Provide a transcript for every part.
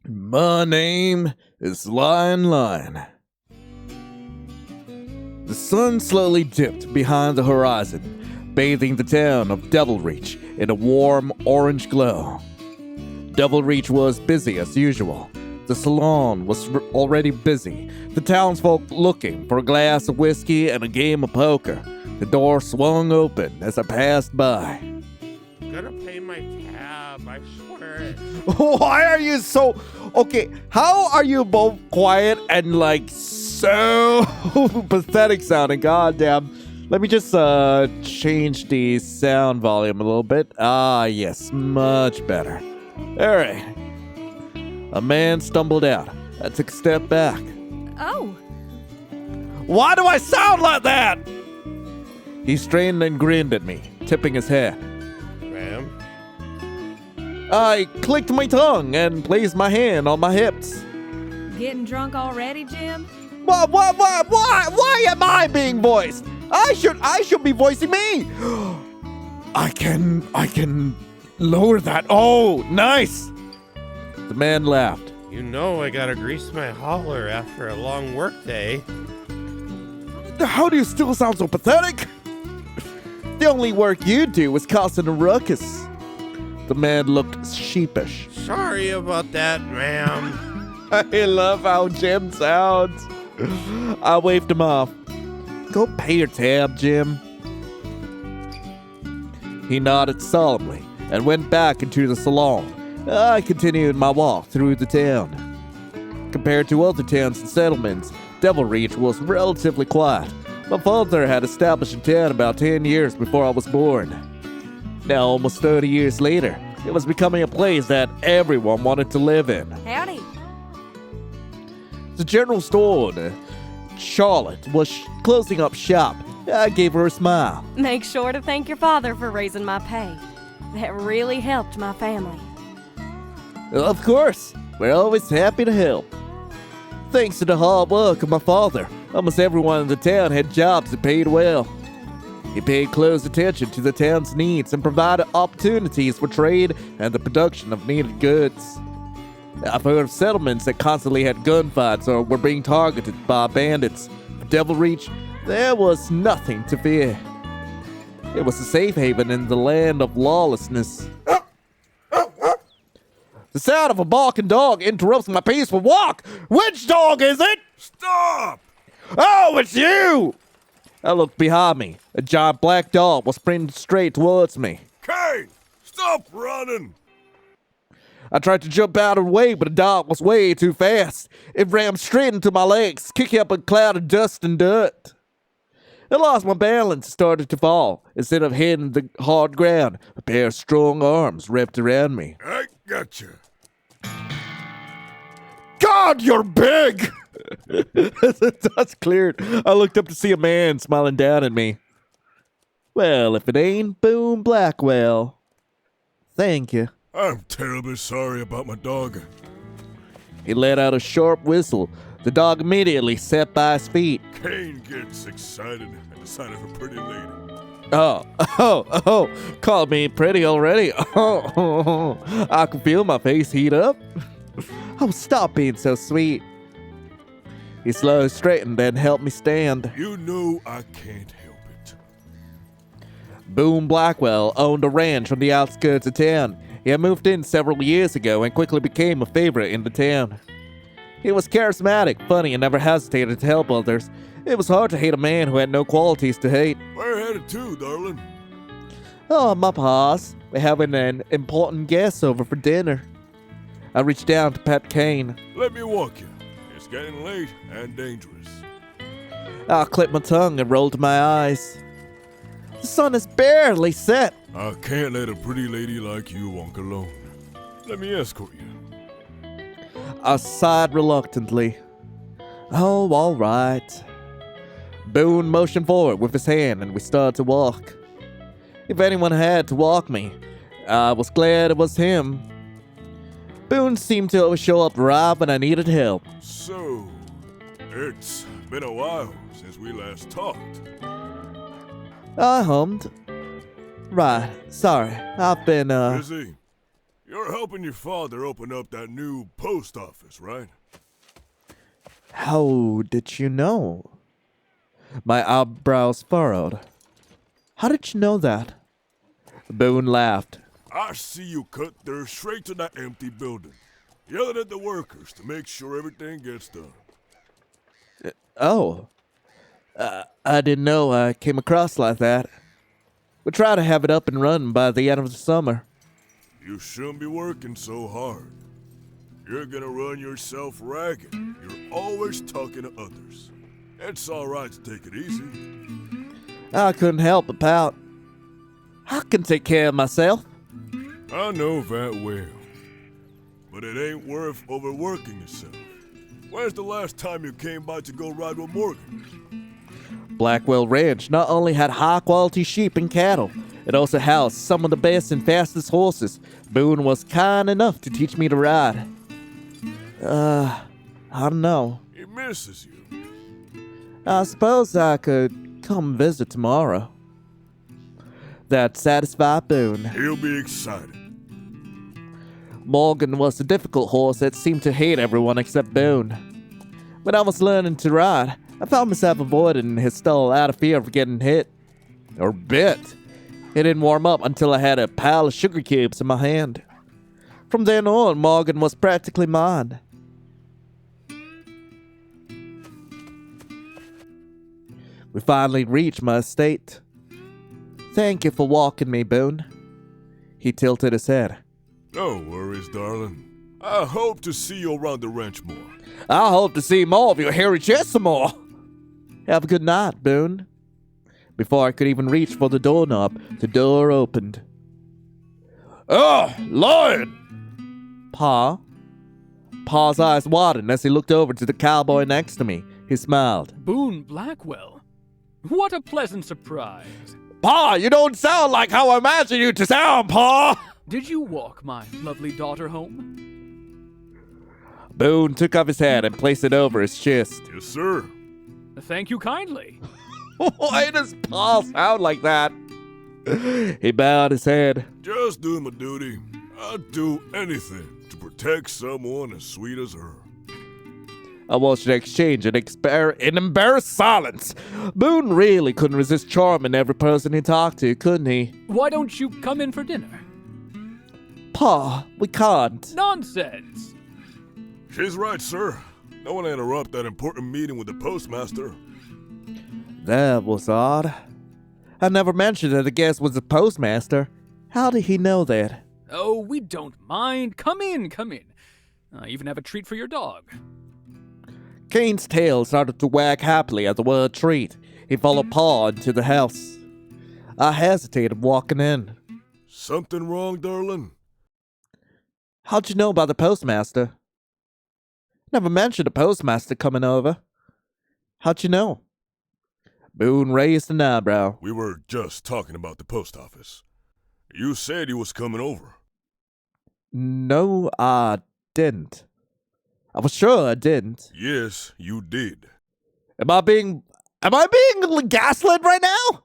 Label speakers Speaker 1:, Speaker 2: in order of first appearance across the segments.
Speaker 1: My name is Lion. The sun slowly dipped behind the horizon, bathing the town of Devil Reach in a warm orange glow. Devil Reach was busy as usual. The salon was already busy, the townsfolk looking for a glass of whiskey and a game of poker. The door swung open as I passed by.
Speaker 2: Gonna pay my tab, I swear it.
Speaker 1: Why are you so... Okay, how are you both quiet and so pathetic sounding? Goddamn. Let me just change the sound volume a little bit. Ah, yes, much better. Alright. A man stumbled out. I took a step back.
Speaker 3: Oh.
Speaker 1: Why do I sound like that? He strained and grinned at me, tipping his head.
Speaker 2: Ma'am?
Speaker 1: I clicked my tongue and placed my hand on my hips.
Speaker 3: Getting drunk already, Jim?
Speaker 1: Why am I being voiced? I should be voicing me. I can lower that. Oh, nice. The man laughed.
Speaker 2: You know I gotta grease my hauler after a long workday.
Speaker 1: How do you still sound so pathetic? The only work you do is causing a ruckus. The man looked sheepish.
Speaker 2: Sorry about that, ma'am.
Speaker 1: I love how Jim sounds. I waved him off. Go pay your tab, Jim. He nodded solemnly and went back into the salon. I continued my walk through the town. Compared to other towns and settlements, Devil Reach was relatively quiet. My father had established a town about 10 years before I was born. Now, almost 30 years later, it was becoming a place that everyone wanted to live in.
Speaker 3: Howdy.
Speaker 1: The general store in Charlotte was closing up shop. I gave her a smile.
Speaker 3: Make sure to thank your father for raising my pay. That really helped my family.
Speaker 1: Of course, we're always happy to help. Thanks to the hard work of my father, almost everyone in the town had jobs that paid well. He paid close attention to the town's needs and provided opportunities for trade and the production of needed goods. I've heard of settlements that constantly had gunfights or were being targeted by bandits. For Devil Reach, there was nothing to fear. It was a safe haven in the land of lawlessness. The sound of a barking dog interrupts my peaceful walk. Which dog is it?
Speaker 4: Stop!
Speaker 1: Oh, it's you! I looked behind me. A giant black dog was sprinting straight towards me.
Speaker 4: Kane! Stop running!
Speaker 1: I tried to jump out of the way, but the dog was way too fast. It rammed straight into my legs, kicking up a cloud of dust and dirt. I lost my balance and started to fall. Instead of hitting the hard ground, a pair of strong arms wrapped around me.
Speaker 4: I gotcha.
Speaker 1: God, you're big! As the dust cleared, I looked up to see a man smiling down at me. Well, if it ain't Boone Blackwell. Thank you.
Speaker 4: I'm terribly sorry about my dog.
Speaker 1: He let out a sharp whistle. The dog immediately sat by his feet.
Speaker 4: Kane gets excited at the sight of a pretty lady.
Speaker 1: Oh, called me pretty already. Oh, I can feel my face heat up. Oh, stop being so sweet. He slowly straightened and helped me stand.
Speaker 4: You know I can't help it.
Speaker 1: Boone Blackwell owned a ranch on the outskirts of town. He had moved in several years ago and quickly became a favorite in the town. He was charismatic, funny, and never hesitated to help others. It was hard to hate a man who had no qualities to hate.
Speaker 4: Where headed to, darling?
Speaker 1: Oh, my paws. We're having an important guest over for dinner. I reached down to pet Kane.
Speaker 4: Let me walk you. It's getting late and dangerous.
Speaker 1: I clipped my tongue and rolled my eyes. The sun is barely set.
Speaker 4: I can't let a pretty lady like you walk alone. Let me escort you.
Speaker 1: I sighed reluctantly. Oh, all right. Boone motioned forward with his hand and we started to walk. If anyone had to walk me, I was glad it was him. Boone seemed to always show up right when I needed help.
Speaker 4: So, it's been a while since we last talked.
Speaker 1: I hummed. Right, sorry, I've been,
Speaker 4: Busy? You're helping your father open up that new post office, right?
Speaker 1: How did you know? My eyebrows furrowed. How did you know that? Boone laughed.
Speaker 4: I see you cut there straight to that empty building, yelling at the workers to make sure everything gets done.
Speaker 1: Oh. I didn't know I came across like that. We'll try to have it up and running by the end of the summer.
Speaker 4: You shouldn't be working so hard. You're gonna run yourself ragged. You're always talking to others. It's alright to take it easy.
Speaker 1: I couldn't help it, pal. I can take care of myself.
Speaker 4: I know that well. But it ain't worth overworking yourself. When's the last time you came by to go ride with Morgan?
Speaker 1: Blackwell Ranch not only had high-quality sheep and cattle, it also housed some of the best and fastest horses. Boone was kind enough to teach me to ride. I don't know.
Speaker 4: He misses you.
Speaker 1: I suppose I could come visit tomorrow. That satisfied Boone.
Speaker 4: He'll be excited.
Speaker 1: Morgan was a difficult horse that seemed to hate everyone except Boone. When I was learning to ride, I found myself avoiding his stall out of fear of getting hit. Or bit. It didn't warm up until I had a pile of sugar cubes in my hand. From then on, Morgan was practically mine. We finally reached my estate. Thank you for walking me, Boone. He tilted his head.
Speaker 4: No worries, darling. I hope to see you around the ranch more.
Speaker 1: I hope to see more of your hairy chest some more. Have a good night, Boone. Before I could even reach for the doorknob, the door opened.
Speaker 5: Oh, Lion!
Speaker 1: Pa? Pa's eyes widened as he looked over to the cowboy next to me. He smiled.
Speaker 6: Boone Blackwell. What a pleasant surprise.
Speaker 5: Pa, you don't sound like how I imagine you to sound, Pa!
Speaker 6: Did you walk my lovely daughter home?
Speaker 1: Boone took off his hat and placed it over his chest.
Speaker 4: Yes, sir.
Speaker 6: Thank you kindly.
Speaker 1: Why does Pa sound like that? He bowed his head.
Speaker 4: Just doing my duty. I'd do anything to protect someone as sweet as her.
Speaker 1: I watched the exchange in embarrassed silence. Boone really couldn't resist charming every person he talked to, couldn't he?
Speaker 6: Why don't you come in for dinner?
Speaker 1: Pa, we can't.
Speaker 6: Nonsense.
Speaker 4: She's right, sir. Don't want to interrupt that important meeting with the postmaster.
Speaker 1: That was odd. I never mentioned that the guest was the postmaster. How did he know that?
Speaker 6: Oh, we don't mind. Come in, come in. I even have a treat for your dog.
Speaker 1: Kane's tail started to wag happily at the word treat. He followed Pa into the house. I hesitated walking in.
Speaker 4: Something wrong, darling?
Speaker 1: How'd you know about the postmaster? Never mentioned the postmaster coming over. How'd you know? Boone raised an eyebrow.
Speaker 4: We were just talking about the post office. You said he was coming over.
Speaker 1: No, I didn't. I was sure I didn't.
Speaker 4: Yes, you did.
Speaker 1: Am I being gaslit right now?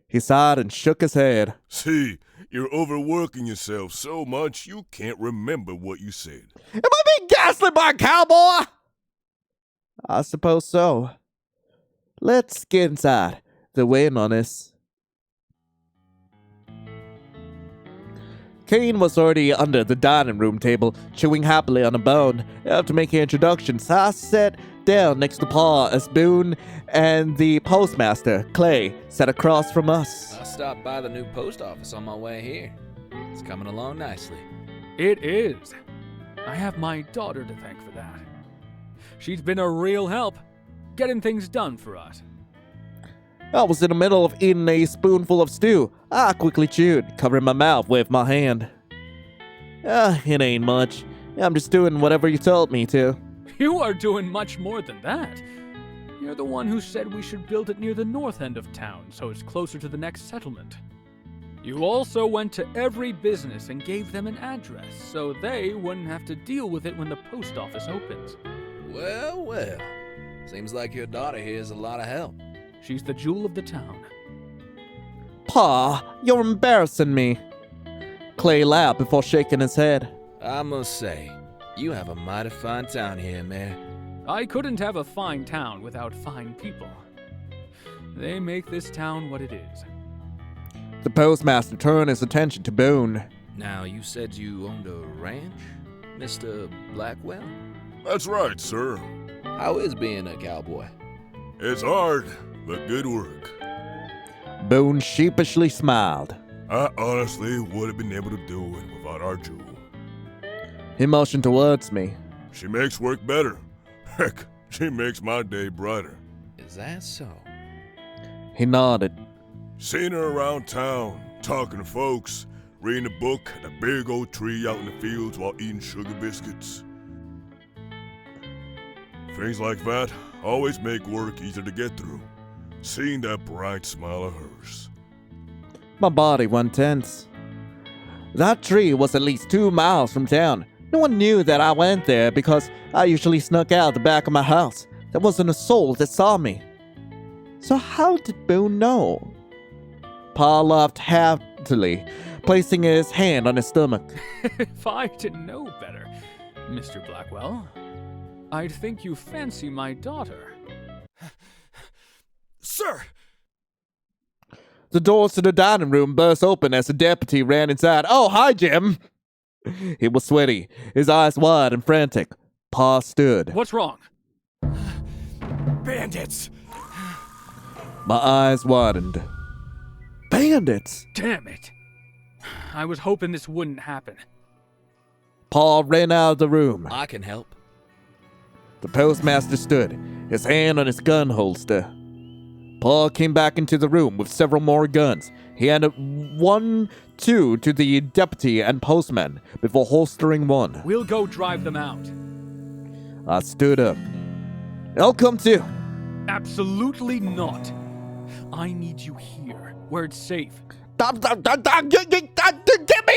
Speaker 1: He sighed and shook his head.
Speaker 4: See, you're overworking yourself so much you can't remember what you said.
Speaker 1: Am I being gaslit by a cowboy? I suppose so. Let's get inside. They're waiting on us. Kane was already under the dining room table, chewing happily on a bone. After making introductions, I sat down next to Pa as Boone and the postmaster, Clay, sat across from us.
Speaker 7: I stopped by the new post office on my way here. It's coming along nicely.
Speaker 6: It is. I have my daughter to thank for that. She's been a real help, getting things done for us.
Speaker 1: I was in the middle of eating a spoonful of stew. I quickly chewed, covering my mouth with my hand. It ain't much. I'm just doing whatever you told me to.
Speaker 6: You are doing much more than that. You're the one who said we should build it near the north end of town, so it's closer to the next settlement. You also went to every business and gave them an address, so they wouldn't have to deal with it when the post office opens.
Speaker 7: Well, well. Seems like your daughter here is a lot of help.
Speaker 6: She's the jewel of the town.
Speaker 1: Pa, you're embarrassing me. Clay laughed before shaking his head.
Speaker 7: I must say, you have a mighty fine town here, Mayor.
Speaker 6: I couldn't have a fine town without fine people. They make this town what it is.
Speaker 1: The postmaster turned his attention to Boone.
Speaker 7: Now, you said you owned a ranch, Mr. Blackwell?
Speaker 4: That's right, sir.
Speaker 7: How is being a cowboy?
Speaker 4: It's hard, but good work.
Speaker 1: Boone sheepishly smiled.
Speaker 4: I honestly would have been able to do it without our Jewel.
Speaker 1: He motioned towards me.
Speaker 4: She makes work better. Heck, she makes my day brighter.
Speaker 7: Is that so?
Speaker 1: He nodded.
Speaker 4: Seen her around town, talking to folks, reading a book at a big old tree out in the fields while eating sugar biscuits. Things like that always make work easier to get through. Seeing that bright smile of hers.
Speaker 1: My body went tense. That tree was at least 2 miles from town. No one knew that I went there because I usually snuck out the back of my house. There wasn't a soul that saw me. So how did Boone know? Pa laughed happily, placing his hand on his stomach.
Speaker 6: If I didn't know better, Mr. Blackwell, I'd think you fancy my daughter.
Speaker 4: Sir!
Speaker 1: The doors to the dining room burst open as the deputy ran inside. Oh, hi, Jim! He was sweaty, his eyes wide and frantic. Pa stood.
Speaker 6: What's wrong?
Speaker 5: Bandits!
Speaker 1: My eyes widened. Bandits!
Speaker 6: Damn it. I was hoping this wouldn't happen.
Speaker 1: Pa ran out of the room.
Speaker 7: I can help.
Speaker 1: The postmaster stood, his hand on his gun holster. Pa came back into the room with several more guns. He handed two to the deputy and postman before holstering one.
Speaker 6: We'll go drive them out.
Speaker 1: I stood up. I'll come too.
Speaker 6: Absolutely not. I need you here, where it's safe.
Speaker 5: Give me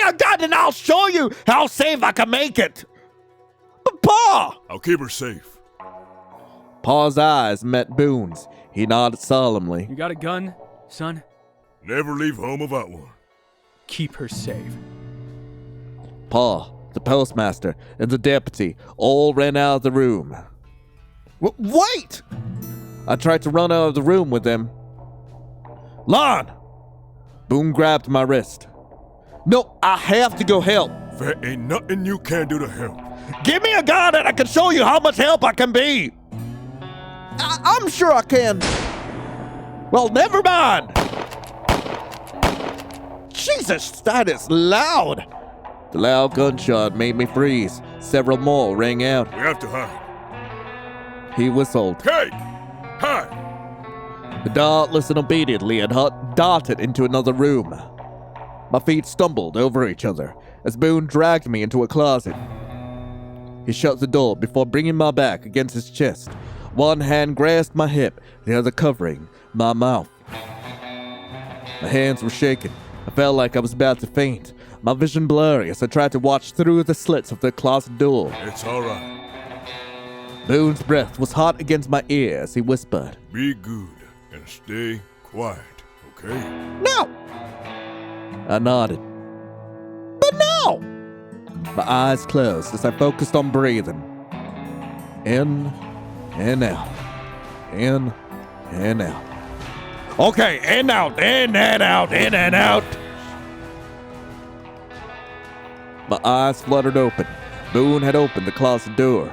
Speaker 5: a gun and I'll show you how safe I can make it! But Pa!
Speaker 4: I'll keep her safe.
Speaker 1: Pa's eyes met Boone's. He nodded solemnly.
Speaker 6: You got a gun, son?
Speaker 4: Never leave home without one.
Speaker 6: Keep her safe.
Speaker 1: Pa, the postmaster, and the deputy all ran out of the room. Wait! I tried to run out of the room with them. Lon! Boone grabbed my wrist. No, I have to go help.
Speaker 4: There ain't nothing you can do to help.
Speaker 5: Give me a gun and I can show you how much help I can be!
Speaker 1: I'm sure I can.
Speaker 5: Well, never mind!
Speaker 1: Jesus, that is loud. The loud gunshot made me freeze. Several more rang out.
Speaker 4: We have to hide.
Speaker 1: He whistled.
Speaker 4: Hey! Hide!
Speaker 1: The dart listened obediently and darted into another room. My feet stumbled over each other as Boone dragged me into a closet. He shut the door before bringing my back against his chest. One hand grasped my hip, the other covering my mouth. My hands were shaking. I felt like I was about to faint. My vision blurry as I tried to watch through the slits of the closet door.
Speaker 4: It's alright.
Speaker 1: Boone's breath was hot against my ear as he whispered,
Speaker 4: Be good and stay quiet, okay?
Speaker 1: "No!" I nodded. "But no!" My eyes closed as I focused on breathing. In and out. In and out.
Speaker 5: Okay, in, out, in and out, in and out.
Speaker 1: My eyes fluttered open. Boone had opened the closet door.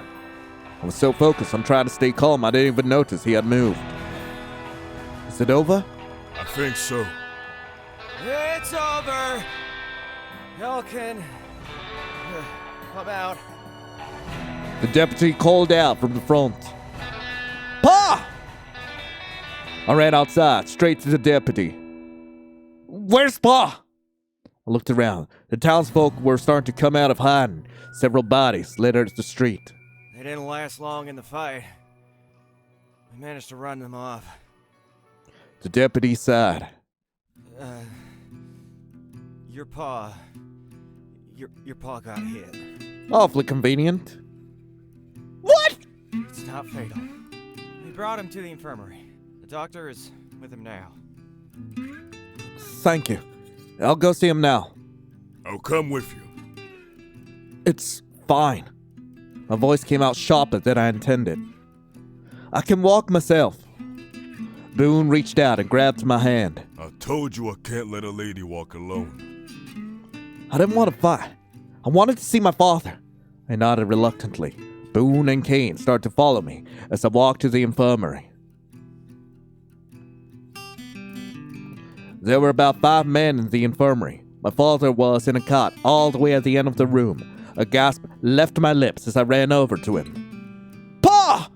Speaker 1: I was so focused on trying to stay calm I didn't even notice he had moved. Is it over?
Speaker 4: I think so.
Speaker 8: It's over. Y'all can come out.
Speaker 1: The deputy called out from the front.
Speaker 5: Pa!
Speaker 1: I ran outside, straight to the deputy.
Speaker 5: Where's Pa?
Speaker 1: I looked around. The townsfolk were starting to come out of hiding. Several bodies littered the street.
Speaker 8: They didn't last long in the fight. We managed to run them off.
Speaker 1: The deputy sighed.
Speaker 8: Your pa got hit.
Speaker 1: Awfully convenient.
Speaker 5: What?
Speaker 8: It's not fatal. We brought him to the infirmary. The doctor is with him now.
Speaker 1: Thank you. I'll go see him now.
Speaker 4: I'll come with you.
Speaker 1: It's fine. My voice came out sharper than I intended. I can walk myself. Boone reached out and grabbed my hand.
Speaker 4: I told you I can't let a lady walk alone.
Speaker 1: I didn't want to fight. I wanted to see my father. I nodded reluctantly. Boone and Kane started to follow me as I walked to the infirmary. There were about 5 men in the infirmary. My father was in a cot all the way at the end of the room. A gasp left my lips as I ran over to him. Pa!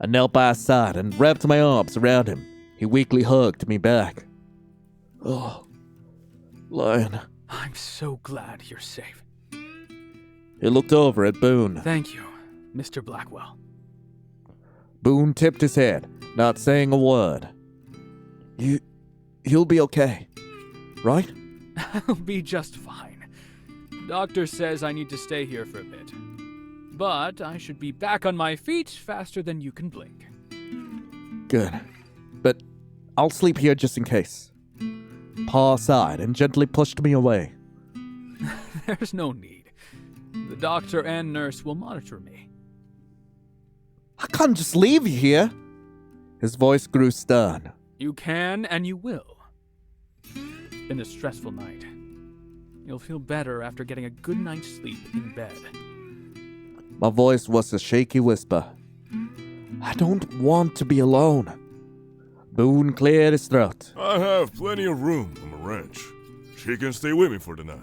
Speaker 1: I knelt by his side and wrapped my arms around him. He weakly hugged me back. Oh, Lion.
Speaker 6: I'm so glad you're safe.
Speaker 1: He looked over at Boone.
Speaker 6: Thank you, Mr. Blackwell.
Speaker 1: Boone tipped his head, not saying a word. You'll be okay, right?
Speaker 6: I'll be just fine. Doctor says I need to stay here for a bit. But I should be back on my feet faster than you can blink.
Speaker 1: Good. But I'll sleep here just in case. Pa sighed and gently pushed me away.
Speaker 6: There's no need. The doctor and nurse will monitor me.
Speaker 1: I can't just leave you here. His voice grew stern.
Speaker 6: You can and you will. Been a stressful night. You'll feel better after getting a good night's sleep in bed.
Speaker 1: My voice was a shaky whisper. I don't want to be alone. Boone cleared his throat.
Speaker 4: I have plenty of room on the ranch. She can stay with me for the night.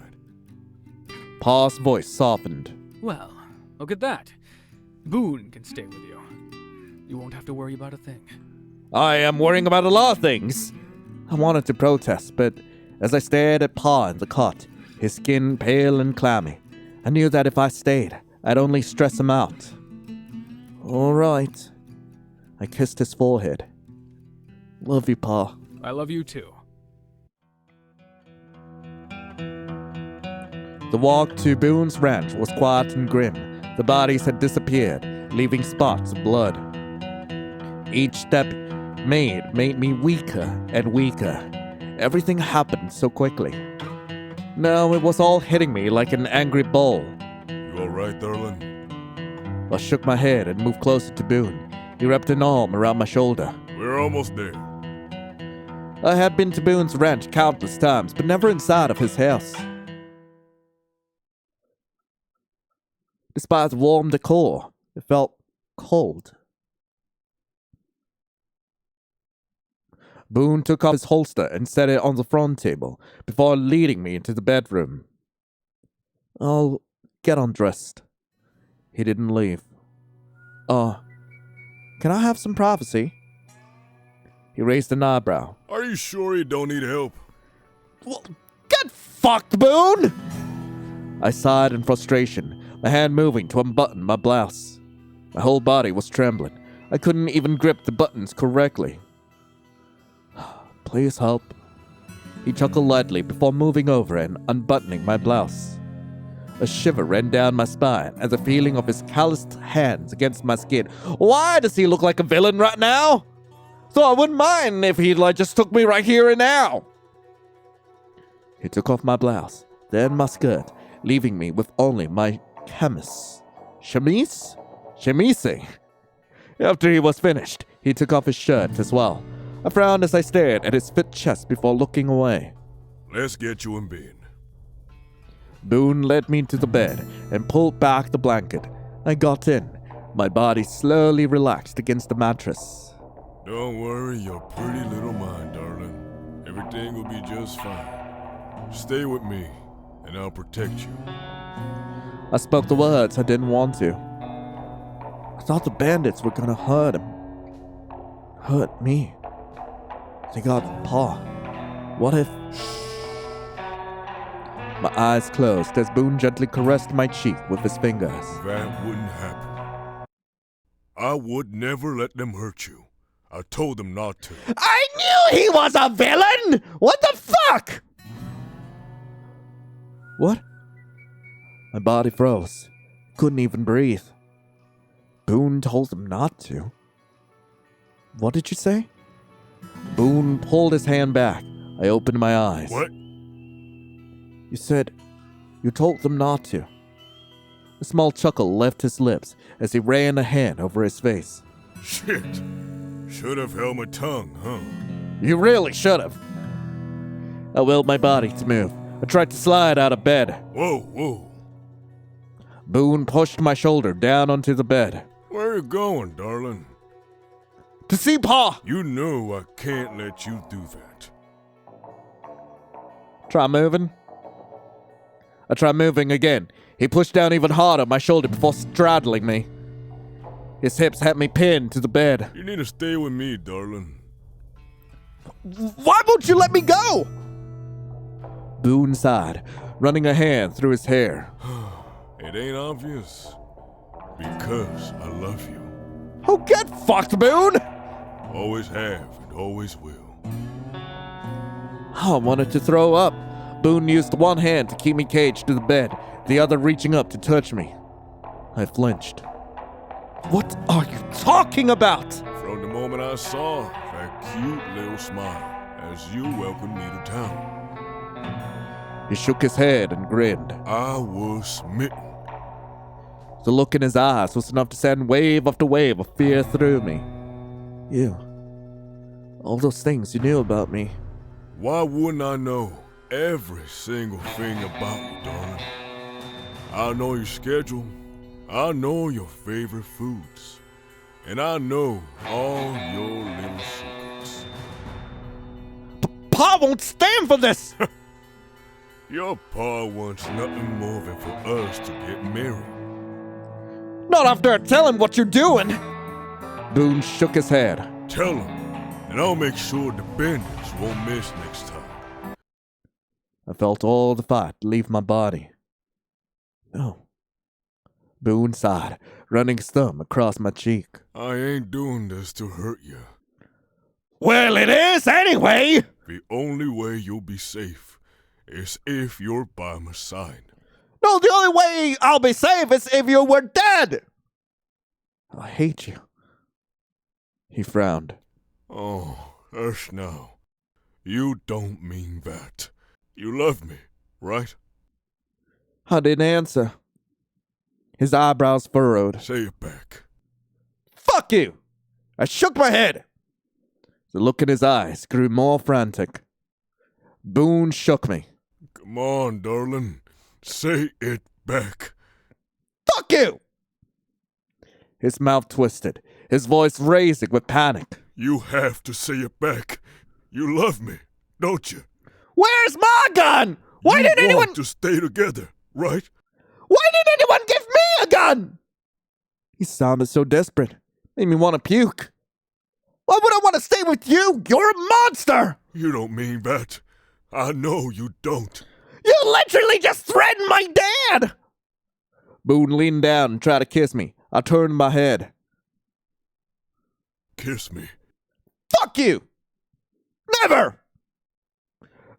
Speaker 1: Pa's voice softened.
Speaker 6: Well, look at that. Boone can stay with you. You won't have to worry about a thing.
Speaker 1: I am worrying about a lot of things. I wanted to protest, but as I stared at Pa in the cot, his skin pale and clammy, I knew that if I stayed, I'd only stress him out. All right. I kissed his forehead. Love you, Pa.
Speaker 6: I love you too.
Speaker 1: The walk to Boone's ranch was quiet and grim. The bodies had disappeared, leaving spots of blood. Each step made me weaker and weaker. Everything happened so quickly. Now it was all hitting me like an angry bull.
Speaker 4: You alright, darling?
Speaker 1: I shook my head and moved closer to Boone. He wrapped an arm around my shoulder.
Speaker 4: We're almost there.
Speaker 1: I had been to Boone's ranch countless times, but never inside of his house. Despite the warm decor, it felt cold. Boone took off his holster and set it on the front table before leading me into the bedroom. I'll get undressed. He didn't leave. Can I have some privacy? He raised an eyebrow.
Speaker 4: Are you sure you don't need help?
Speaker 1: Well, get fucked, Boone! I sighed in frustration, my hand moving to unbutton my blouse. My whole body was trembling. I couldn't even grip the buttons correctly. Please help. He chuckled lightly before moving over and unbuttoning my blouse. A shiver ran down my spine at the feeling of his calloused hands against my skin. Why does he look like a villain right now? So I wouldn't mind if he just took me right here and now. He took off my blouse, then my skirt, leaving me with only my chemise. Chemise. After he was finished, he took off his shirt as well. I frowned as I stared at his fit chest before looking away.
Speaker 4: Let's get you in bed.
Speaker 1: Boone led me to the bed and pulled back the blanket. I got in. My body slowly relaxed against the mattress.
Speaker 4: Don't worry your pretty little mind, darling. Everything will be just fine. Stay with me, and I'll protect you.
Speaker 1: I spoke the words I didn't want to. I thought the bandits were gonna hurt him. Hurt me. They got Pa. What if... My eyes closed as Boone gently caressed my cheek with his fingers.
Speaker 4: That wouldn't happen. I would never let them hurt you. I told them not to.
Speaker 5: I knew he was a villain! What the fuck?
Speaker 1: What? My body froze. Couldn't even breathe. Boone told them not to. What did you say? Boone pulled his hand back. I opened my eyes.
Speaker 4: What?
Speaker 1: You said you told them not to. A small chuckle left his lips as he ran a hand over his face.
Speaker 4: Shit. Should have held my tongue, huh?
Speaker 1: You really should have. I willed my body to move. I tried to slide out of bed.
Speaker 4: Whoa.
Speaker 1: Boone pushed my shoulder down onto the bed.
Speaker 4: Where you going, darling?
Speaker 1: To see Pa!
Speaker 4: You know I can't let you do that.
Speaker 1: Try moving. I tried moving again. He pushed down even harder on my shoulder before straddling me. His hips had me pinned to the bed.
Speaker 4: You need to stay with me, darling.
Speaker 1: Why won't you let me go? Boone sighed, running a hand through his hair.
Speaker 4: It ain't obvious. Because I love you.
Speaker 1: Oh, get fucked, Boone!
Speaker 4: Always have and always will.
Speaker 1: I wanted to throw up. Boone used one hand to keep me caged to the bed, the other reaching up to touch me. I flinched. What are you talking about?
Speaker 4: From the moment I saw that cute little smile as you welcomed me to town,
Speaker 1: He shook his head and grinned.
Speaker 4: I was smitten.
Speaker 1: The look in his eyes was enough to send wave after wave of fear through me. You. All those things you knew about me.
Speaker 4: Why wouldn't I know every single thing about you, darling? I know your schedule. I know your favorite foods. And I know all your little secrets.
Speaker 1: Pa won't stand for this!
Speaker 4: Your pa wants nothing more than for us to get married.
Speaker 1: Not after I tell him what you're doing! Boone shook his head.
Speaker 4: Tell him, and I'll make sure the bandits won't miss next time.
Speaker 1: I felt all the fight leave my body. No. Boone sighed, running his thumb across my cheek.
Speaker 4: I ain't doing this to hurt you.
Speaker 1: Well, it is anyway!
Speaker 4: The only way you'll be safe is if you're by my side.
Speaker 1: No, the only way I'll be safe is if you were dead! I hate you. He frowned.
Speaker 4: Oh, hush now. You don't mean that. You love me, right?
Speaker 1: I didn't answer. His eyebrows furrowed.
Speaker 4: Say it back.
Speaker 1: Fuck you! I shook my head. The look in his eyes grew more frantic. Boone shook me.
Speaker 4: Come on, darling. Say it back.
Speaker 1: Fuck you! His mouth twisted, his voice raising with panic.
Speaker 4: You have to say it back. You love me, don't you?
Speaker 1: Where's my gun? Why didn't
Speaker 4: You
Speaker 1: anyone...
Speaker 4: want to stay together, right?
Speaker 1: Why didn't anyone give me a gun? He sounded so desperate. Made me want to puke. Why would I want to stay with you? You're a monster!
Speaker 4: You don't mean that. I know you don't.
Speaker 1: You literally just threatened my dad! Boone leaned down and tried to kiss me. I turned my head.
Speaker 4: Kiss me.
Speaker 1: Fuck you! Never!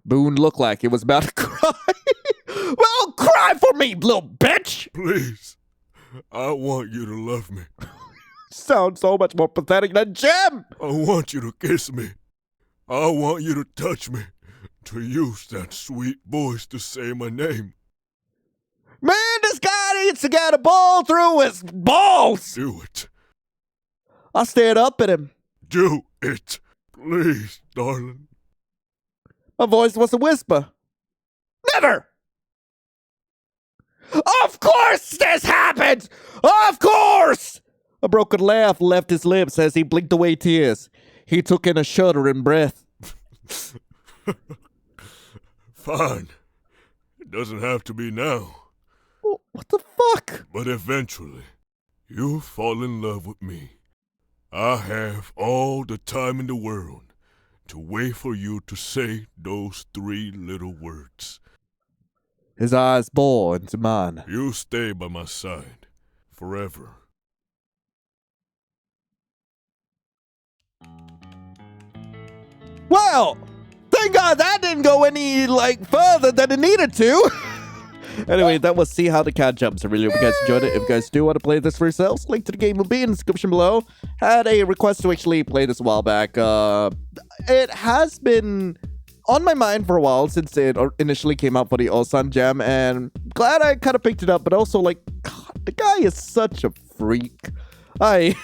Speaker 1: Boone looked like he was about to cry. Well, cry for me, little bitch!
Speaker 4: Please. I want you to love me.
Speaker 1: Sounds so much more pathetic than Jim!
Speaker 4: I want you to kiss me. I want you to touch me. To use that sweet voice to say my name.
Speaker 1: Man, this guy needs to get a ball through his balls!
Speaker 4: Do it.
Speaker 1: I stared up at him.
Speaker 4: Do it. Please, darling.
Speaker 1: My voice was a whisper. Never! Of course this happened! Of course! A broken laugh left his lips as he blinked away tears. He took in a shuddering breath.
Speaker 4: Fine. It doesn't have to be now.
Speaker 1: What the fuck?
Speaker 4: But eventually, you'll fall in love with me. I have all the time in the world to wait for you to say those 3 little words.
Speaker 1: His eyes bored into mine.
Speaker 4: You'll stay by my side forever.
Speaker 1: Well, thank God that didn't go any, further than it needed to. Anyway, that was See How the Cat Jumps. I really hope you guys enjoyed it. If you guys do want to play this for yourselves, link to the game will be in the description below. Had a request to actually play this a while back. It has been on my mind for a while since it initially came out for the Osan Jam, and glad I kind of picked it up, but also like, God, the guy is such a freak. I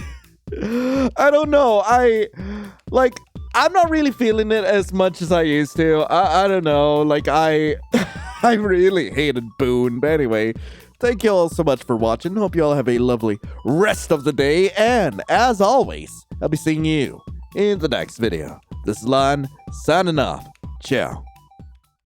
Speaker 1: don't know. I'm not really feeling it as much as I used to. I don't know. Like, I really hated Boone. But anyway, thank you all so much for watching. Hope you all have a lovely rest of the day. And as always, I'll be seeing you in the next video. This is Lion signing off. Ciao.